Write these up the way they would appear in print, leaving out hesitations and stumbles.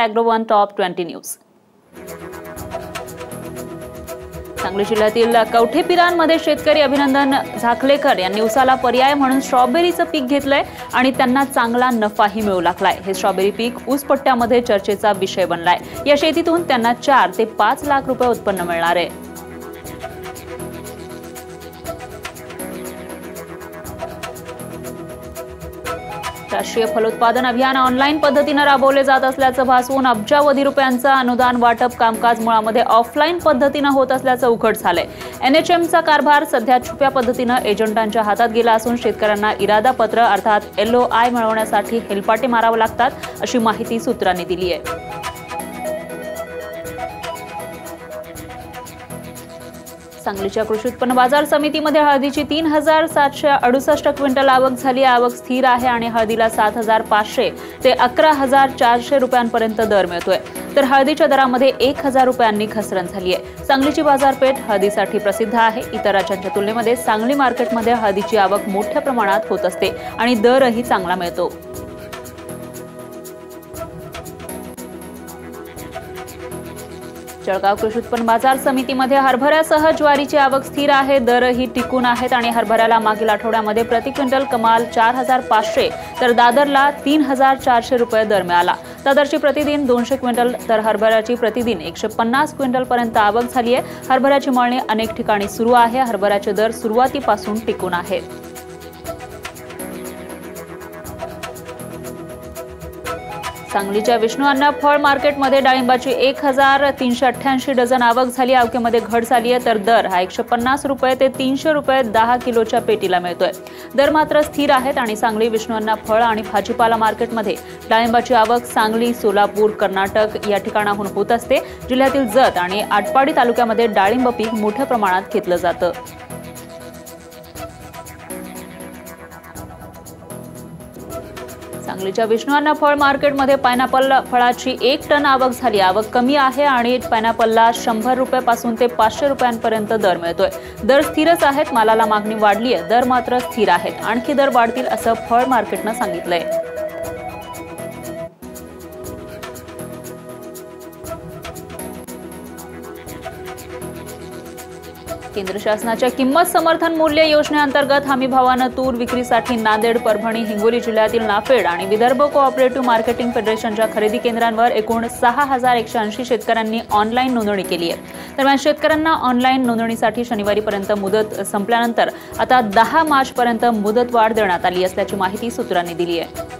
@Agro1 Top 20 News. Sangli जिल्ह्यातील कवठेपिरांमध्ये शेतकरी अभिनंदन झाकलेकर यांनी उसाला पर्याय म्हणून स्ट्रॉबेरीचं पीक घेतलंय आणि त्यांना चांगला नफाही मिळू लागलाय. हे स्ट्रॉबेरी पीक ऊस पट्ट्यामध्ये चर्चेचा विषय बनलाय. या शेतीतून त्यांना 4 ते 5 लाख रुपये उत्पन्न मिळणार आहे. राष्ट्रीय फलोत्पादन अभियान ऑनलाईन पद्धतीने राबवले जात असल्याचं भासवून अब्जावधी रुपयांचं अनुदान वाटप कामकाज मुळामध्ये ऑफलाईन पद्धतीने होत असल्याचं उघड झालंय. NHMचा कारभार सध्या छुप्या पद्धतीने एजंटांच्या हातात गेला असून शेतकऱ्यांना इरादा पत्र अर्थात LOI मिळवण्यासाठी हेलपाटे मारावे लागतात, अशी माहिती सूत्रांनी दिली आहे. सांगलीच्या कृषी उत्पन्न बाजार समितीमध्ये हळदीची 3,768 क्विंटल आवक झाली. आवक स्थिर आहे आणि हळदीला 7,500 ते 11,400 रुपयांपर्यंत दर मिळतोय. तर हळदीच्या दरामध्ये 1,000 रुपयांनी घसरण झाली आहे. सांगलीची बाजारपेठ हळदीसाठी प्रसिद्ध आहे. इतर राज्यांच्या तुलनेमध्ये सांगली मार्केटमध्ये हळदीची आवक मोठ्या प्रमाणात होत असते आणि दरही चांगला मिळतो. जळगाव कृषी उत्पन्न बाजार समितीमध्ये हरभऱ्यासह ज्वारीची आवक स्थिर आहे. दरही टिकून आहेत आणि हरभऱ्याला मागील आठवड्यामध्ये प्रति क्विंटल कमाल 4,500 तर दादरला 3,400 रुपये दर मिळाला. दादरची प्रतिदिन 200 क्विंटल तर हरभऱ्याची प्रतिदिन 150 क्विंटल पर्यंत आवक झाली आहे. हरभऱ्याची मळणी अनेक ठिकाणी सुरू आहे. हरभऱ्याचे दर सुरुवातीपासून टिकून आहेत. सांगलीच्या विष्णू अण्णा फळ मार्केटमध्ये डाळिंबाची 1,388 डझन आवक झाली. आवकेमध्ये घट झाली आहे तर दर हा 150 रुपये ते 300 रुपये 10 किलोच्या पेटीला मिळतोय. दर मात्र स्थिर आहेत आणि सांगली विष्णू अण्णा फळ आणि भाजीपाला मार्केटमध्ये डाळिंबाची आवक सांगली, सोलापूर, कर्नाटक या ठिकाणाहून होत असते. जिल्ह्यातील जत आणि आटपाडी तालुक्यामध्ये डाळिंब पीक मोठ्या प्रमाणात घेतलं जातं. सांगलीच्या विष्णू अण्णा फळ मार्केटमध्ये पायनॅपल फळाची 1 टन आवक झाली. आवक कमी आहे आणि पायनॅपलला 100 रुपयापासून ते 500 रुपयांपर्यंत दर मिळतोय. दर स्थिरच आहेत. मालाला मागणी वाढली आहे. दर मात्र स्थिर आहेत. आणखी दर वाढतील असं फळ मार्केटनं सांगितलंय. केंद्र शासनाच्या किंमत समर्थन मूल्य योजनेअंतर्गत हमीभावानं तूर विक्रीसाठी नांदेड, परभणी, हिंगोली जिल्ह्यातील नाफेड आणि विदर्भ कोऑपरेटिव्ह मार्केटिंग फेडरेशनच्या खरेदी केंद्रांवर एकूण 6,180 शेतकऱ्यांनी ऑनलाईन नोंदणी केली आहे. दरम्यान शेतकऱ्यांना ऑनलाईन नोंदणीसाठी शनिवारीपर्यंत मुदत संपल्यानंतर आता 10 मार्चपर्यंत मुदतवाढ देण्यात आली असल्याची माहिती सूत्रांनी दिली आहे.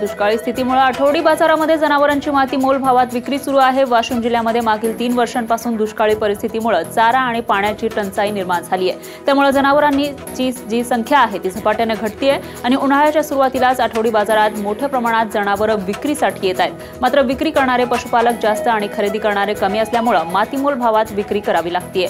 दुष्काळी स्थितीमुळे आठवडी बाजारामध्ये जनावरांची माती मोल भावात विक्री सुरू आहे. वाशिम जिल्ह्यामध्ये मागील 3 वर्षांपासून दुष्काळी परिस्थितीमुळे चारा आणि पाण्याची टंचाई निर्माण झाली आहे. त्यामुळे जनावरांची जी संख्या आहे ती झपाट्याने घटते आणि उन्हाळ्याच्या सुरुवातीलाच आठवडी बाजारात मोठ्या प्रमाणात जनावरं विक्रीसाठी येत आहेत. मात्र विक्री करणारे पशुपालक जास्त आणि खरेदी करणारे कमी असल्यामुळे मातीमोल भावात विक्री करावी लागते.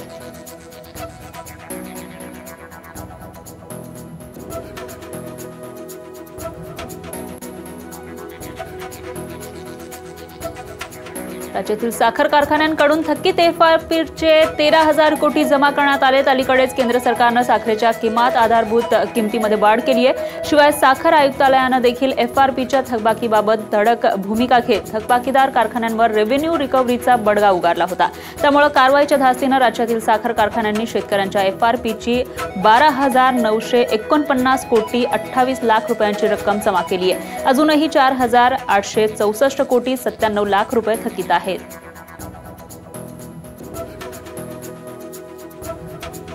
राज्यातील साखर कारखान्यांकडून थकीत FRPचे 13,000 कोटी जमा करण्यात आलेत. अलीकडेच केंद्र सरकारनं साखरेच्या किमान आधारभूत किमतीमध्ये वाढ केली आहे. शिवाय साखर आयुक्तालयानं देखील FRPच्या थकबाकीबाबत धडक भूमिका घेत थकबाकीदार कारखान्यांवर रेव्हेन्यू रिकव्हरीचा बडगा उगारला होता. त्यामुळे कारवाईच्या धास्तीनं राज्यातील साखर कारखान्यांनी शेतकऱ्यांच्या FRPची 12,949 कोटी 28 लाख रुपयांची रक्कम जमा केली आहे. अजूनही 4,864 कोटी 97 लाख रुपये थकीत आहेत.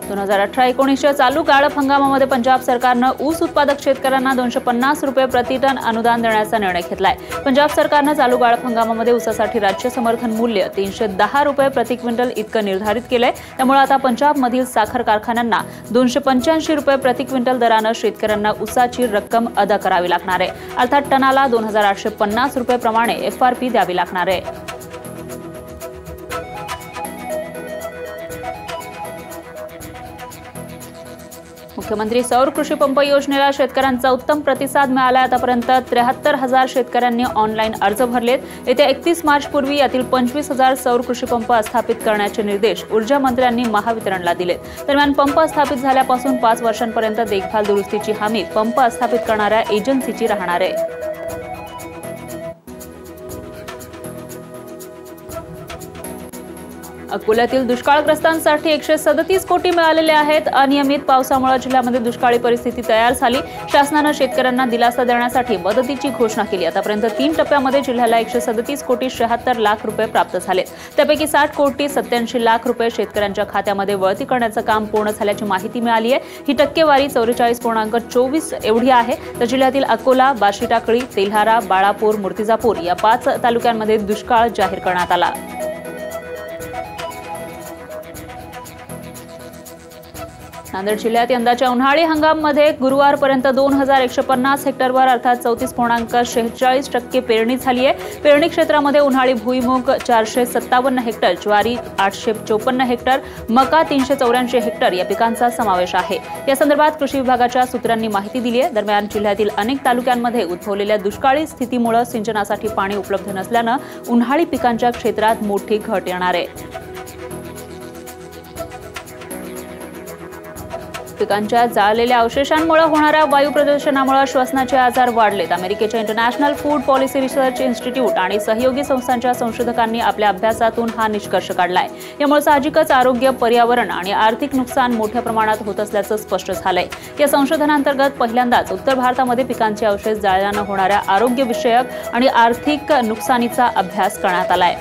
2018-19च्या चालू गाळप हंगामामध्ये पंजाब सरकारनं ऊस उत्पादक शेतकऱ्यांना 250 रुपये प्रति टन अनुदान देण्याचा निर्णय घेतलाय. पंजाब सरकारनं चालू गाळप हंगामामध्ये ऊसासाठी राज्य समर्थन मूल्य 310 रुपये प्रति क्विंटल इतकं निर्धारित केलंय. त्यामुळे आता पंजाबमधील साखर कारखान्यांना 285 रुपये प्रति क्विंटल दरानं शेतकऱ्यांना ऊसाची रक्कम अदा करावी लागणार आहे. अर्थात टनाला 2,850 रुपये प्रमाणे FRP द्यावी लागणार आहे. मुख्यमंत्री सौर कृषी पंप योजनेला शेतकऱ्यांचा उत्तम प्रतिसाद मिळाला। आतापर्यंत 73,000 शेतकऱ्यांनी ऑनलाईन अर्ज भरलेत। येत्या 31 मार्च पूर्वी यातील 25,000 सौर कृषी पंप स्थापित करण्याचे निर्देश ऊर्जा मंत्र्यांनी महावितरणला दिले। दरम्यान पंप स्थापित झाल्यापासून 5 वर्षांपर्यंत देखभाल दुरुस्तीची हमी पंप स्थापित करणाऱ्या एजन्सीची राहणार आहे। अकोल्यातील दुष्काळग्रस्तांसाठी 137 कोटी मिळालेले आहेत। अनियमित पावसामुळे जिल्ह्यामध्ये दुष्काळी परिस्थिती तयार झाली। शासनाने शेतकऱ्यांना दिलासा देण्यासाठी मदतीची घोषणा केली। आतापर्यंत 3 टप्प्यामध्ये जिल्ह्याला 137 कोटी 76 लाख रुपये प्राप्त झाले। त्यापैकी 60 कोटी 87 लाख रुपये शेतकऱ्यांच्या खात्यामध्ये वळती करण्याचं काम पूर्ण झाल्याची माहिती मिळाली आहे। ही टक्केवारी 44.24 एवढी आहे। तर जिल्ह्यातील अकोला, बार्शी टाकळी, तेल्हारा, बाळापूर, मूर्तिजापूर या 5 तालुक्यांमध्ये दुष्काळ जाहीर करण्यात आला। नांदेड जिल्ह्यात यंदाच्या उन्हाळी हंगामामध्ये गुरुवारपर्यंत 2150 हेक्टरवर अर्थात 34.46% पेरणी झाली आहे। पेरणी क्षेत्रामध्ये उन्हाळी भुईमूग 457 हेक्टर, ज्वारी 854 हेक्टर, मका 384 हेक्टर या पिकांचा समावेश आहे। या संदर्भात कृषी विभागाच्या सूत्रांनी माहिती दिली आहे। दरम्यान जिल्ह्यातील अनेक तालुक्यांमध्ये उद्भवलेल्या दुष्काळी स्थितीमुळे सिंचनासाठी पाणी उपलब्ध नसल्याने उन्हाळी पिकांच्या क्षेत्रात मोठी घट येणार आहे। पिकांच्या जाळलेल्या अवशेषांमुळे होणाऱ्या वायू प्रदूषणामुळे श्वसनाचे आजार वाढलेत। अमेरिकेच्या international food policy research institute आणि सहयोगी संस्थांच्या संशोधकांनी आपल्या अभ्यासातून हा निष्कर्ष काढलाय। यामुळे साहजिकच आरोग्य, पर्यावरण आणि आर्थिक नुकसान मोठ्या प्रमाणात होत असल्याचं स्पष्ट झालंय। या संशोधनांतर्गत पहिल्यांदाच उत्तर भारतामध्ये पिकांचे अवशेष जाळल्याने होणाऱ्या आरोग्यविषयक आणि आर्थिक नुकसानीचा अभ्यास करण्यात आलाय।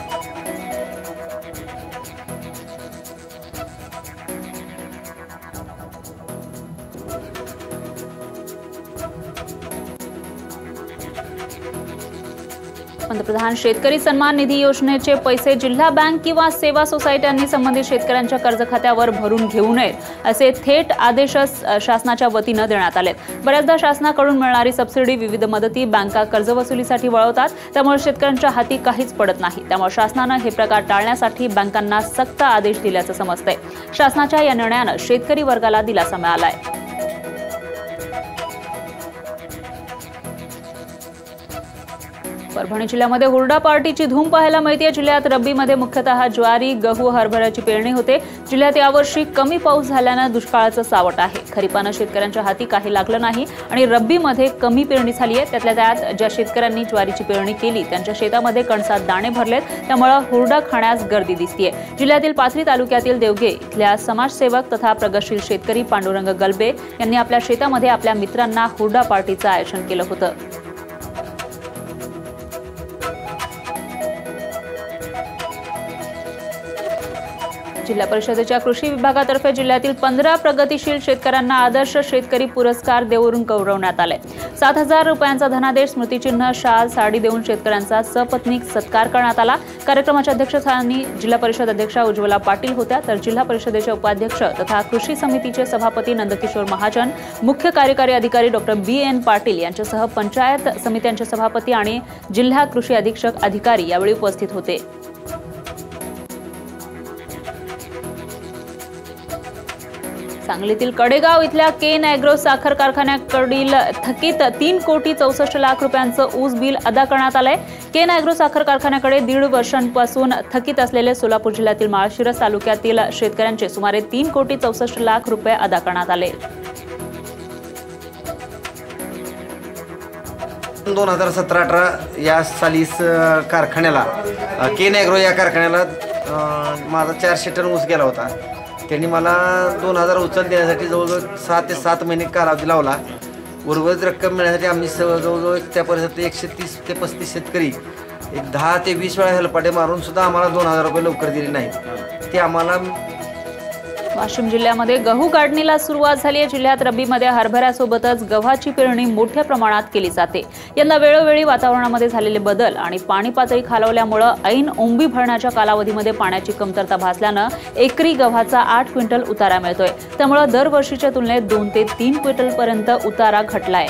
पंतप्रधान शेतकरी सन्मान निधी योजनेचे पैसे जिल्हा बँक किंवा सेवा सोसायट्यांनी संबंधित शेतकऱ्यांच्या कर्ज खात्यावर भरून घेऊ नयेत असे थेट आदेश शासनाच्या वतीने देण्यात आलेत। बऱ्याचदा शासनाकडून मिळणारी सबसिडी, विविध मदती बँका कर्जवसुलीसाठी वळवतात, त्यामुळे शेतकऱ्यांच्या हाती काहीच पडत नाही। त्यामुळे शासनाने हे प्रकार टाळण्यासाठी बँकांना सक्त आदेश दिल्याचं समजतंय। शासनाच्या या निर्णयाने शेतकरी वर्गाला दिलासा मिळालाय। परभणी जिल्ह्यामध्ये हुरडा पार्टीची धूम पाहायला मिळते। जिल्ह्यात रब्बीमध्ये मुख्यतः ज्वारी, गहू, हरभऱ्याची पेरणी होते। जिल्ह्यात यावर्षी कमी पाऊस झाल्याने दुष्काळाचं सावट आहे। खरीपानं शेतकऱ्यांच्या हाती काही लागलं नाही आणि रब्बीमध्ये कमी पेरणी झाली आहे। त्यातल्या त्यात ज्या शेतकऱ्यांनी ज्वारीची पेरणी केली त्यांच्या शेतामध्ये कणसात दाणे भरलेत, त्यामुळे हुरडा खाण्यास गर्दी दिसतेय। जिल्ह्यातील पाथरी तालुक्यातील देवगे इथल्या समाजसेवक तथा प्रगतशील शेतकरी पांडुरंग गलबे यांनी आपल्या शेतामध्ये आपल्या मित्रांना हुरडा पार्टीचं आयोजन केलं होतं। जिल्हा परिषदेच्या कृषी विभागातर्फे जिल्ह्यातील 15 प्रगतिशील शेतकऱ्यांना आदर्श शेतकरी पुरस्कार देऊन गौरवण्यात आले। 7,000 रुपयांचा धनादेश, स्मृतिचिन्ह, शाल, साडी देऊन शेतकऱ्यांचा सपत्नीक सत्कार करण्यात आला। कार्यक्रमाच्या अध्यक्षस्थानी जिल्हा परिषद अध्यक्षा उज्ज्वला पाटील होत्या, तर जिल्हा परिषदेचे उपाध्यक्ष तथा कृषी समितीचे सभापती नंदकिशोर महाजन, मुख्य कार्यकारी अधिकारी डॉक्टर BN पाटील यांच्यासह पंचायत समित्यांचे सभापती आणि जिल्हा कृषी अधीक्षक अधिकारी यावेळी उपस्थित होते। सांगलीतील कडेगाव इथल्या केन ॲग्रो साखर कारखान्याकडील थकीत 3 कोटी 64 लाख रुपयांचं ऊस बिल अदा करण्यात आलंय। केन ॲग्रो साखर कारखान्याकडे 1.5 वर्षांपासून थकीत असलेले सोलापूर जिल्ह्यातील माळशिरस तालुक्यातील शेतकऱ्यांचे सुमारे 3 कोटी 64 लाख रुपये अदा करण्यात आले। 2017-18 या साली कारखान्याला केन ॲग्रो या कारखान्याला माझा 400 टन ऊस गेला होता। त्यांनी मला 2,000 उचल देण्यासाठी जवळजवळ 6 ते 7 महिने कालावधी लावला। उर्वरित रक्कम मिळण्यासाठी आम्ही जवळजवळ त्या परिसरात 130 ते 35 शेतकरी 10 ते 20 वेळा हेलपाटे मारून सुद्धा आम्हाला 2,000 रुपये लवकर दिले नाहीत। ते आम्हाला वाशिम जिल्ह्यामध्ये गहू काढणीला सुरुवात झाली आहे। जिल्ह्यात रब्बीमध्ये हरभऱ्यासोबतच गव्हाची पेरणी मोठ्या प्रमाणात केली जाते। यंदा वेळोवेळी वातावरणामध्ये झालेले बदल आणि पाणी पातळी खालावल्यामुळे ऐन ओंबी भरण्याच्या कालावधीमध्ये पाण्याची कमतरता भासल्याने एकरी गव्हाचा 8 क्विंटल उतारा मिळतोय। त्यामुळे दरवर्षीच्या तुलनेत 2 ते 3 क्विंटल पर्यंत उतारा घटलाय।